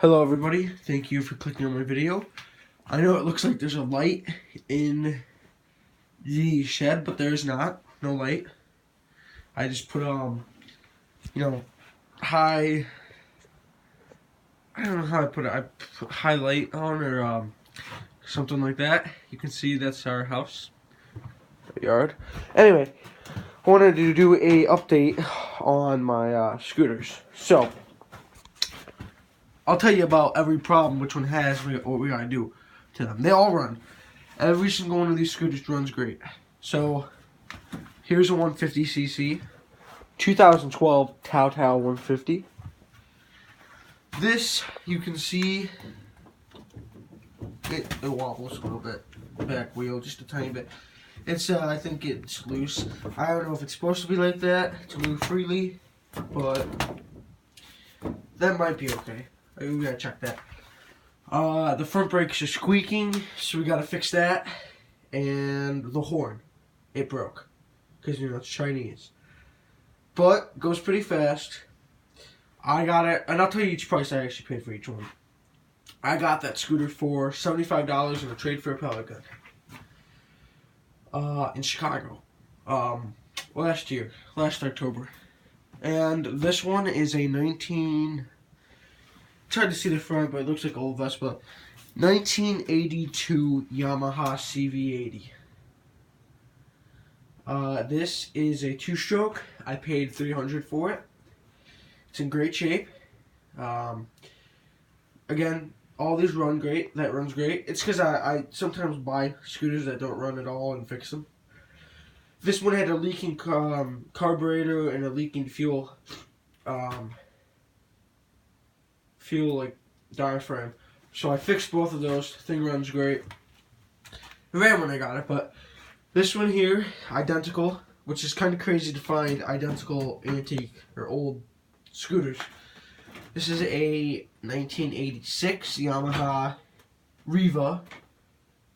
Hello everybody, thank you for clicking on my video. I know it looks like there's a light in the shed, but there's not, no light. I just put high, I don't know how I put it, I put high light on or something like that. You can see that's our house, yard. Anyway, I wanted to do a update on my scooters. So, I'll tell you about every problem, which one has, what we gotta do to them. They all run. Every single one of these scooters runs great. So, here's a 150cc, 2012 Tao Tao 150. This, you can see, it wobbles a little bit. Back wheel, just a tiny bit. It's, I think it's loose. I don't know if it's supposed to be like that, to move freely, but that might be okay. We gotta check that. The front brakes are squeaking, so we gotta fix that. And the horn, it broke, because it's Chinese. But goes pretty fast. I got it, and I'll tell you each price I actually paid for each one. I got that scooter for $75 in a trade for a pellet gun. In Chicago, last October. And this one is a 19. It's hard to see the front, but it looks like old Vespa. 1982 Yamaha CV80. This is a two-stroke. I paid $300 for it. It's in great shape. Again, all these run great. That runs great. It's because I sometimes buy scooters that don't run at all and fix them. This one had a leaking carburetor and a leaking fuel. Fuel diaphragm. So I fixed both of those. The thing runs great. It ran when I got it, but this one here, identical, which is kind of crazy to find identical antique or old scooters. This is a 1986 Yamaha Riva.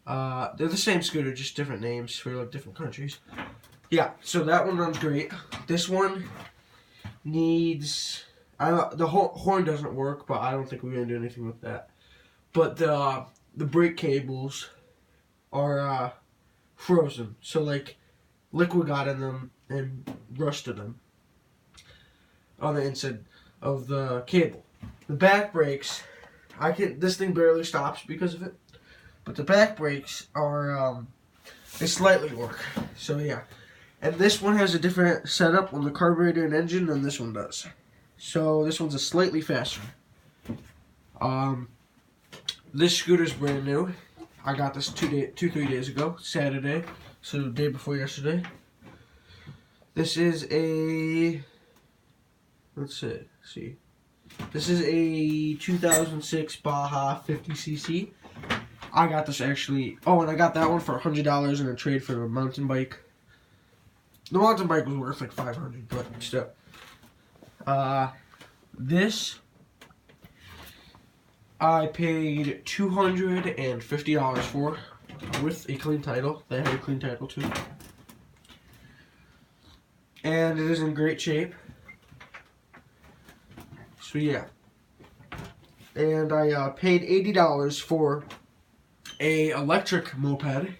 They're the same scooter, just different names for different countries. Yeah, so that one runs great. This one needs... the horn doesn't work, but I don't think we're gonna do anything with that. But the brake cables are frozen, so liquid got in them and rusted them on the inside of the cable. The back brakes, this thing barely stops because of it, but the back brakes are they slightly work. So yeah, and this one has a different setup on the carburetor and engine than this one does. So this one's a slightly faster. This scooter's brand new. I got this 3 days ago, Saturday, so the day before yesterday. This is a, let's see. This is a 2006 Baja 50cc. I got this actually, and I got that one for $100 in a trade for a mountain bike. The mountain bike was worth like $500, but still. This I paid $250 for, with a clean title. They had a clean title too. And it is in great shape. So yeah. And I paid $80 for a electric moped,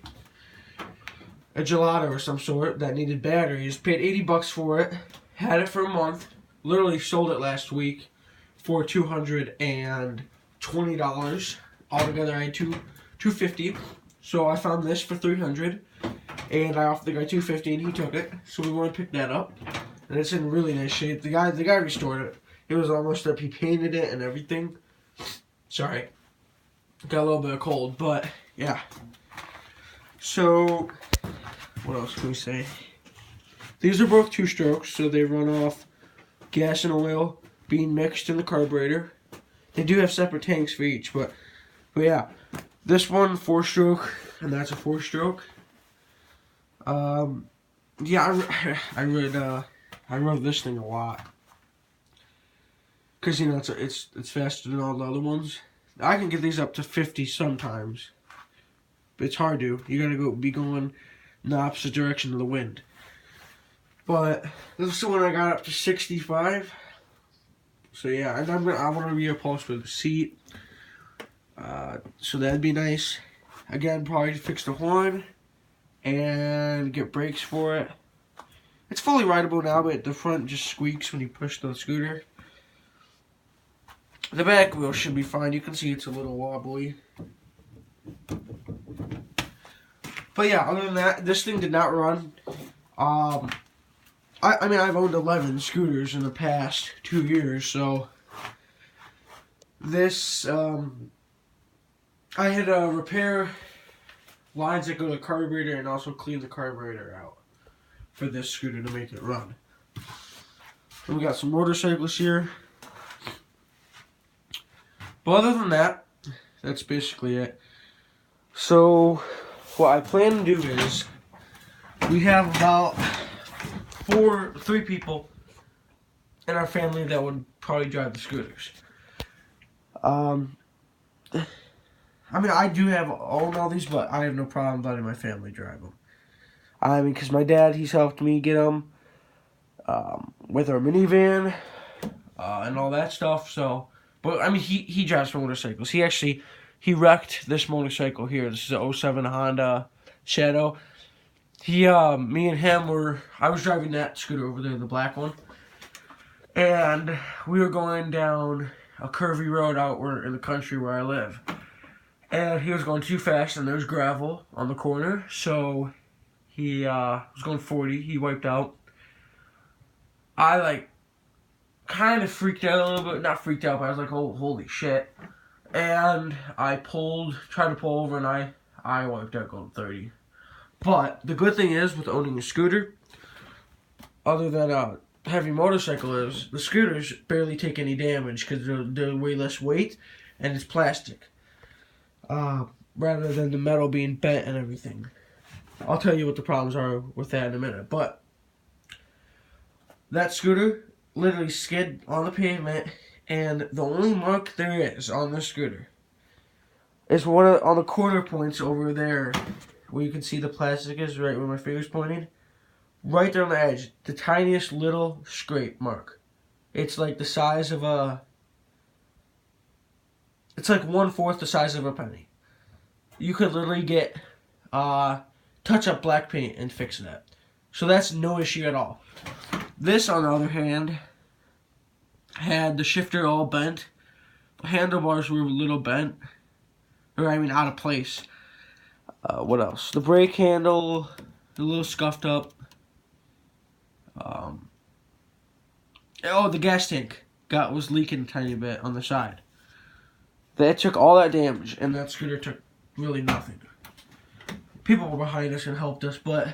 a gelato or some sort that needed batteries. Paid $80 for it. Had it for a month. Literally sold it last week for $220. Altogether, I had $250. So I found this for $300, and I offered the guy $250, and he took it. So we want to pick that up, and it's in really nice shape. The guy restored it. It was almost up. He painted it and everything. Sorry, got a little bit of cold, but yeah. So what else can we say? These are both two-strokes, so they run off gas and oil being mixed in the carburetor. They do have separate tanks for each, but yeah. This one 4-stroke, and that's a 4-stroke. Yeah, I rode this thing a lot, cause it's faster than all the other ones. I can get these up to 50 sometimes, but it's hard to. You gotta be going in the opposite direction of the wind. But this is the one I got up to 65. So yeah, and I want to reupholster the seat. So that'd be nice. Again, probably fix the horn and get brakes for it. It's fully rideable now, but the front just squeaks when you push the scooter. The back wheel should be fine. You can see it's a little wobbly. But yeah, other than that, this thing did not run. I mean, I've owned 11 scooters in the past 2 years, so this, I had to repair lines that go to the carburetor and also clean the carburetor out for this scooter to make it run. And we got some motorcycles here. But other than that, that's basically it. So, what I plan to do is, we have about 3 people in our family that would probably drive the scooters. I mean, I do own all these, but I have no problem letting my family drive them. I mean, because my dad, he's helped me get them with our minivan and all that stuff. So, but I mean, he drives motorcycles. He wrecked this motorcycle here. This is a 07 Honda Shadow. Me and him I was driving that scooter over there, the black one, and we were going down a curvy road out in the country where I live, and he was going too fast, and there's gravel on the corner, so he was going 40. He wiped out. I kind of freaked out a little bit, not freaked out, but I was like, oh, holy shit, and I tried to pull over, and I wiped out going 30. But the good thing is, with owning a scooter, other than a heavy motorcycle is, the scooters barely take any damage because they're way less weight and it's plastic. Rather than the metal being bent and everything. I'll tell you what the problems are with that in a minute. But that scooter literally skid on the pavement, and the only mark there is on the scooter is on the corner points over there, where you can see the plastic is, right where my finger's pointing. Right there on the edge, the tiniest little scrape mark. It's like the size of it's like 1/4 the size of a penny. You could literally get touch-up black paint and fix that. So that's no issue at all. This, on the other hand, had the shifter all bent. The handlebars were a little bent. Or, I mean, out of place. What else? The brake handle, a little scuffed up. The gas tank was leaking a tiny bit on the side. That took all that damage, and that scooter took really nothing. People were behind us and helped us, but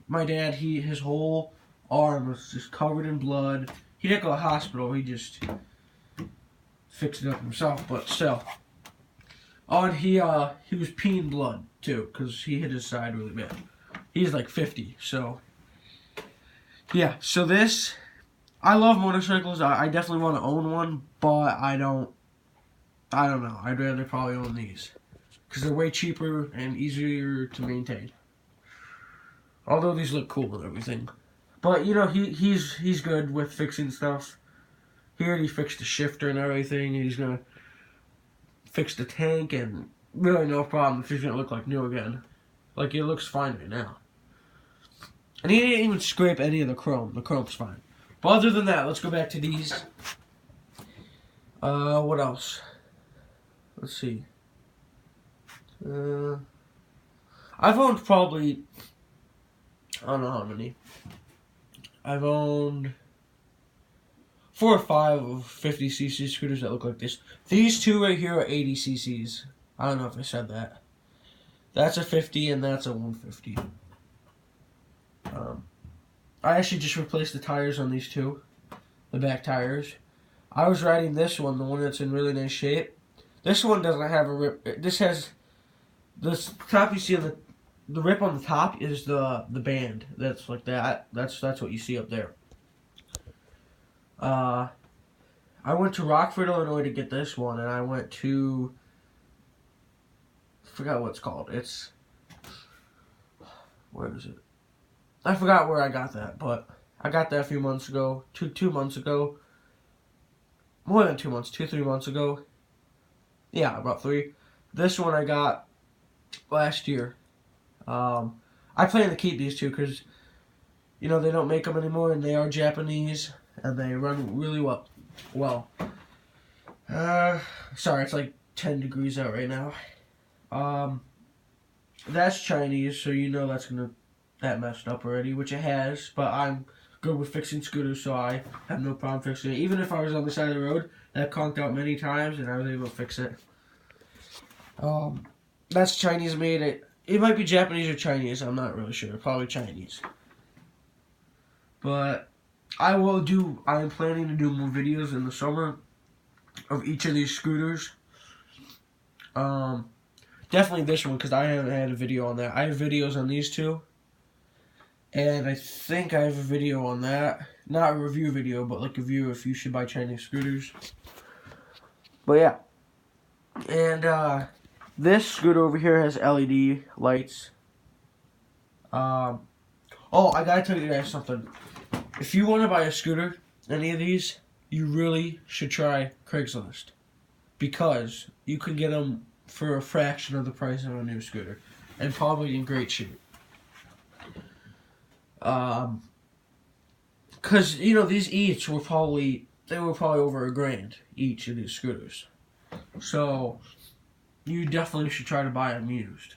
my dad, his whole arm was just covered in blood. He didn't go to the hospital, he just fixed it up himself, but still. Oh, and he was peeing blood, too, because he hit his side really bad. He's like 50, so. Yeah, so this, I love motorcycles. I definitely want to own one, but I don't know. I'd rather probably own these, because they're way cheaper and easier to maintain. Although these look cool and everything. But, you know, he's good with fixing stuff. He already fixed the shifter and everything. He's going to fix the tank, and really no problem if he's going to look like new again. Like, it looks fine right now. And he didn't even scrape any of the chrome. The chrome's fine. But other than that, let's go back to these. What else? Let's see. I've owned probably, I don't know how many. I've owned 4 or 5 of 50cc scooters that look like this. These two right here are 80cc's. I don't know if I said that. That's a 50 and that's a 150. I actually just replaced the tires on these two. The back tires. I was riding this one, the one that's in really nice shape. This one doesn't have a rip. This has, this top you see, the rip on the top is the band. That's like that. That's what you see up there. I went to Rockford, Illinois to get this one, and I went to, I forgot what it's called. Where is it? I forgot where I got that, but I got that a few months ago, two months ago. more than 2 months, 3 months ago. Yeah, about 3. This one I got last year. I plan to keep these two because, you know, they don't make them anymore, and they are Japanese, and they run really well. Sorry, it's like 10 degrees out right now. That's Chinese, so you know that messed up already, which it has, but I'm good with fixing scooters, so I have no problem fixing it. Even if I was on the side of the road, that conked out many times, and I was able to fix it. That's Chinese made. It might be Japanese or Chinese, I'm not really sure. Probably Chinese. But I am planning to do more videos in the summer of each of these scooters. Definitely this one, because I haven't had a video on that. I have videos on these two. And I think I have a video on that. Not a review video, but like a review if you should buy Chinese scooters. But yeah. And this scooter over here has LED lights. Oh, I gotta tell you guys something. If you want to buy a scooter, any of these, you really should try Craigslist. Because you can get them for a fraction of the price of a new scooter. And probably in great shape. Because, you know, these each were probably over $1,000 each of these scooters. So, you definitely should try to buy them used.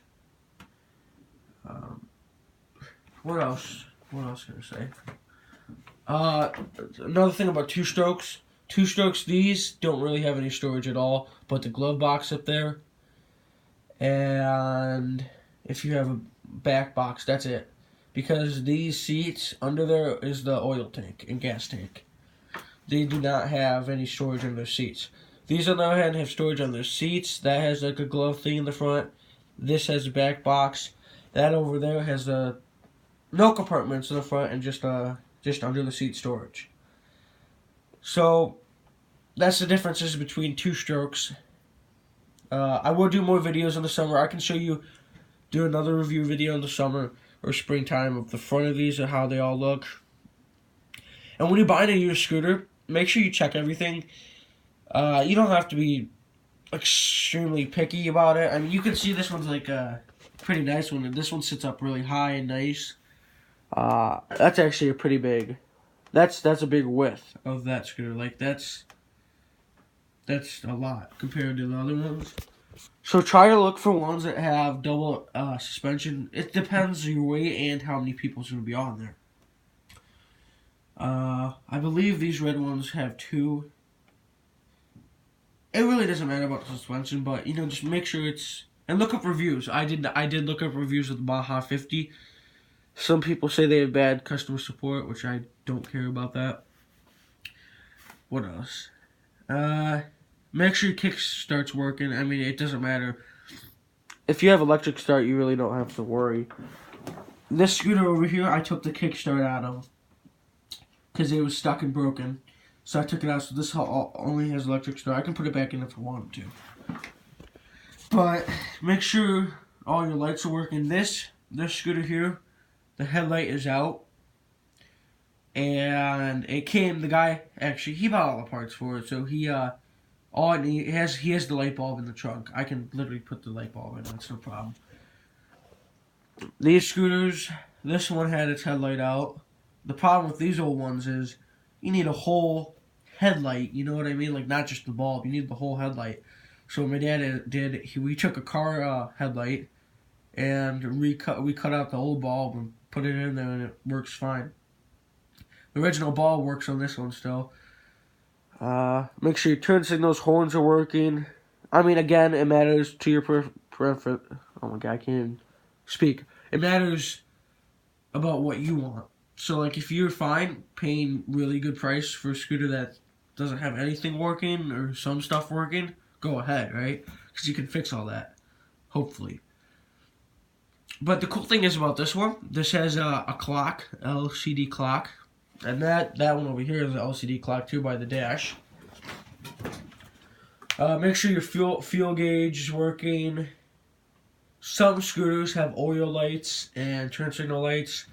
What else can I say? Another thing about two strokes. Two strokes, these don't really have any storage at all, but the glove box up there. And if you have a back box, that's it. Because these seats, under there is the oil tank and gas tank. They do not have any storage on their seats. These on the other hand have storage on their seats. That has like a glove thing in the front. This has a back box. That over there has no compartments in the front and just under the seat storage. So that's the differences between two strokes. I will do more videos in the summer. I can do another review video in the summer or springtime of the front of these and how they all look. And when you're buying a used scooter, make sure you check everything. You don't have to be extremely picky about it. I mean, you can see this one's like a pretty nice one, and this one sits up really high and nice. That's actually a pretty big. That's a big width of that scooter. Like that's a lot compared to the other ones. So try to look for ones that have double suspension. It depends on your weight and how many people's going to be on there. I believe these red ones have 2. It really doesn't matter about the suspension, but you know, just make sure it's, and look up reviews. I did look up reviews of the Yamaha 50. Some people say they have bad customer support, which I don't care about that. What else? Make sure your kick start's working. I mean, it doesn't matter. If you have electric start, you really don't have to worry. This scooter over here, I took the kickstart out of because it was stuck and broken. So I took it out, so this only has electric start. I can put it back in if I want to. But make sure all your lights are working. This scooter here, the headlight is out. And the guy, actually, he bought all the parts for it, so he has the light bulb in the trunk. I can literally put the light bulb in, that's no problem. These scooters, this one had its headlight out. The problem with these old ones is you need a whole headlight, you know what I mean? Like, not just the bulb, you need the whole headlight. So what my dad did, we took a car headlight and we cut out the old bulb and put it in there, and it works fine. The original bulb works on this one still. Make sure your turn signals, horns are working. I mean, again, it matters to your preference. Oh my god, I can't even speak. It matters about what you want. So, like, if you're fine paying really good price for a scooter that doesn't have anything working or some stuff working, go ahead, right? Because you can fix all that, hopefully. But the cool thing is about this one, this has a clock, LCD clock. And that one over here is an LCD clock too by the dash. Make sure your fuel gauge is working. Some scooters have oil lights and turn signal lights.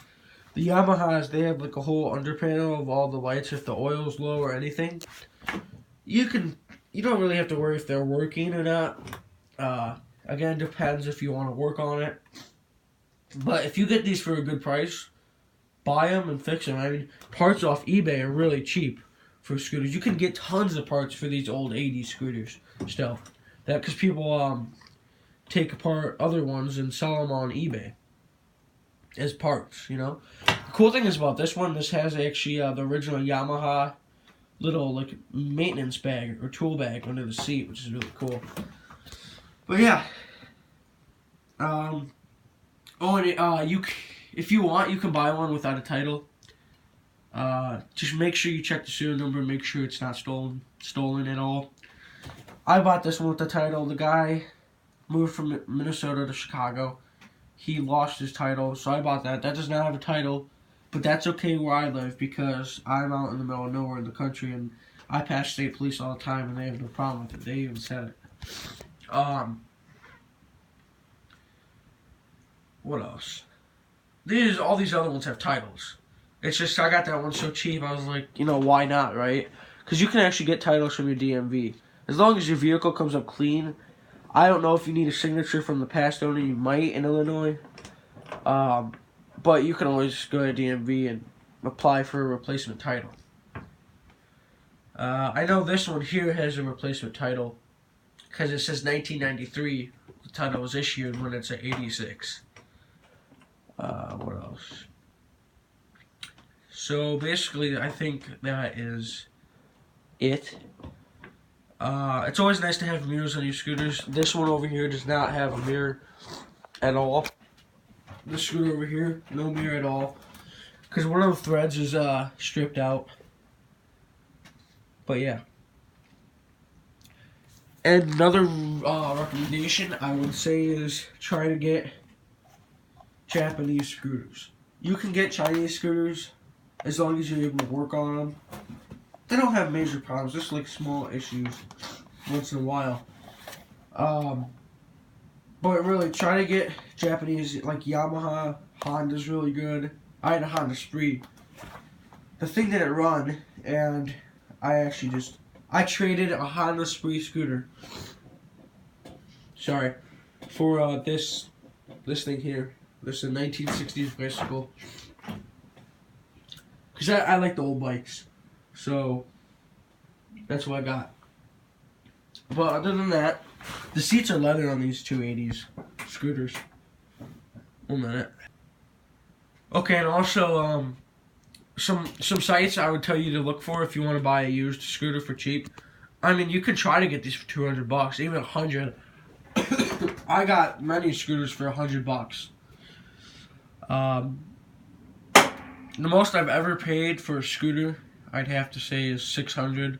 The Yamahas, they have like a whole under panel of all the lights if the oil's low or anything. you don't really have to worry if they're working or not. Again, depends if you want to work on it. But if you get these for a good price, buy them and fix them. I mean, parts off eBay are really cheap for scooters. You can get tons of parts for these old 80s scooters still. That because people take apart other ones and sell them on eBay as parts, you know. The cool thing is about this one, this has actually the original Yamaha little like maintenance bag or tool bag under the seat, which is really cool. But yeah. If you want, you can buy one without a title. Just make sure you check the serial number, make sure it's not stolen at all. I bought this one with the title. The guy moved from Minnesota to Chicago. He lost his title, so I bought that. That does not have a title, but that's okay where I live because I'm out in the middle of nowhere in the country, and I pass state police all the time, and they have no problem with it. They even said it. What else? All these other ones have titles. It's just I got that one so cheap. I was like, why not, right? Because you can actually get titles from your DMV as long as your vehicle comes up clean. I don't know if you need a signature from the past owner. You might in Illinois, but you can always go to DMV and apply for a replacement title. I know this one here has a replacement title because it says 1993. The title was issued when it's at 86. What else? So basically, I think that is it. It's always nice to have mirrors on your scooters. This one over here does not have a mirror at all. This scooter over here, no mirror at all. Because one of the threads is stripped out. But yeah. And another recommendation I would say is try to get Japanese scooters. You can get Chinese scooters as long as you're able to work on them. They don't have major problems, just like small issues once in a while. But really, try to get Japanese, like Yamaha. Honda's really good. I had a Honda Spree. The thing didn't run, and I traded a Honda Spree scooter. Sorry, for this thing here. This is a 1960s bicycle. Because I like the old bikes. So, that's what I got. But other than that, the seats are leather on these 280s scooters. 1 minute. Okay, and also, some sites I would tell you to look for if you want to buy a used scooter for cheap. I mean, you can try to get these for $200, even $100. I got many scooters for $100. The most I've ever paid for a scooter, I'd have to say, is $600.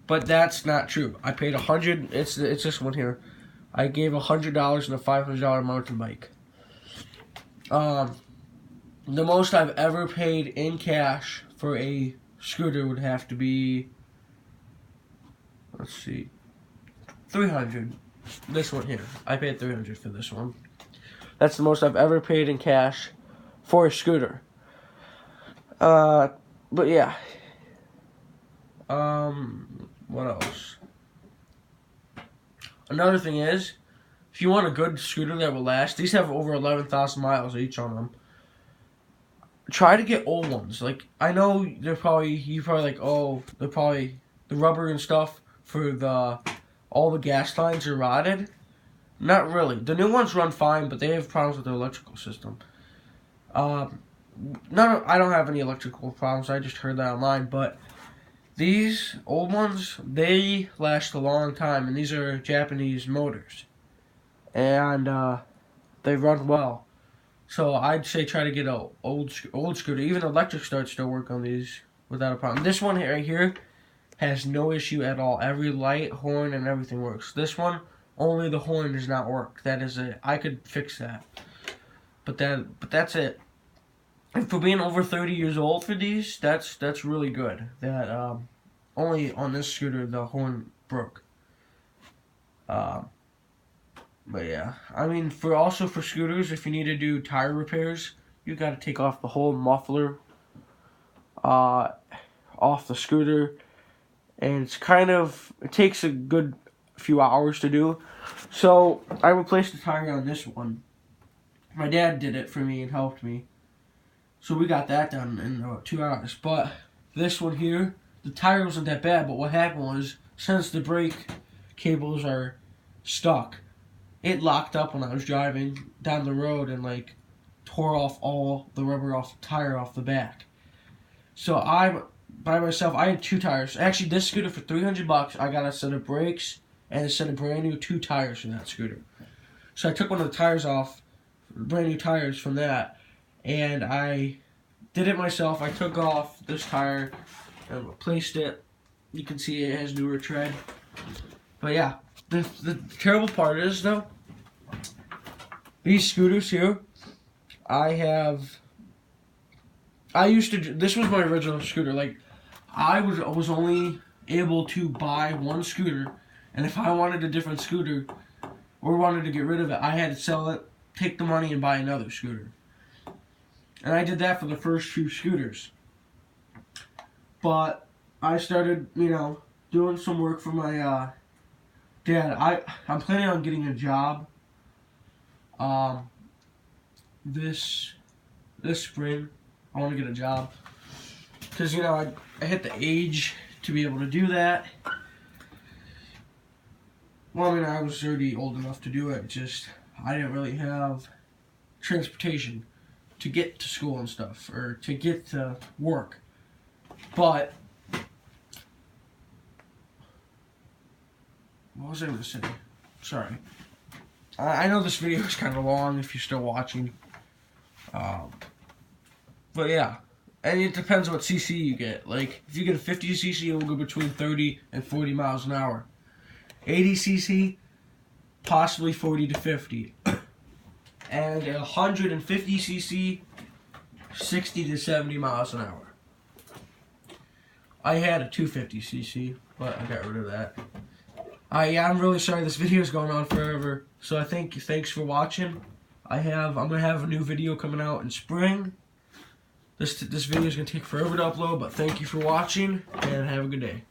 But that's not true. I paid $100. It's this one here. I gave $100 and a $500 mountain bike. The most I've ever paid in cash for a scooter would have to be, let's see, $300. This one here. I paid $300 for this one. That's the most I've ever paid in cash for a scooter. But yeah. What else? Another thing is, if you want a good scooter that will last, these have over 11,000 miles each on them. Try to get old ones. Like, I know you're probably like, oh, the rubber and stuff for all the gas lines are rotted. Not really. The new ones run fine, but they have problems with their electrical system. I don't have any electrical problems. I just heard that online. But these old ones, they last a long time, and these are Japanese motors, and they run well. So I'd say try to get a old scooter. Even electric starts still work on these without a problem. This one right here has no issue at all. Every light, horn, and everything works. This one, only the horn does not work. That is it. I could fix that. But that's it. And for being over 30 years old for these, that's really good. That only on this scooter the horn broke. But yeah, I mean, for scooters, if you need to do tire repairs, you got to take off the whole muffler off the scooter, and it takes a good few hours to do. So I replaced the tire on this one. My dad did it for me and helped me. So we got that done in about 2 hours. But this one here, the tire wasn't that bad, but what happened was, since the brake cables are stuck, it locked up when I was driving down the road and like tore off all the rubber off the tire off the back. So by myself, I had 2 tires. Actually, this scooter for $300, I got a set of brakes and a set of brand new 2 tires for that scooter. So I took one of the tires off, brand new tires from that, and I did it myself. I took off this tire and replaced it. You can see it has newer tread. But yeah, the terrible part is though, these scooters here, this was my original scooter. Like, I was only able to buy one scooter, and if I wanted a different scooter or wanted to get rid of it, I had to sell it, take the money, and buy another scooter. And I did that for the first few scooters. But I started, doing some work for my dad. I'm planning on getting a job this spring. I want to get a job because I hit the age to be able to do that. Well, I was already old enough to do it, just I didn't really have transportation to get to school and stuff, or to get to work. But what was I going to say? Sorry. I know this video is kind of long if you're still watching. But yeah. And it depends what cc you get. Like, if you get a 50 cc, it will go between 30 and 40 miles an hour. 80 cc, possibly 40 to 50. And 150 cc, 60 to 70 miles an hour. I had a 250 cc, but I got rid of that. I'm really sorry this video is going on forever. So thanks for watching. I'm gonna have a new video coming out in spring. This video is gonna take forever to upload, but thank you for watching and have a good day.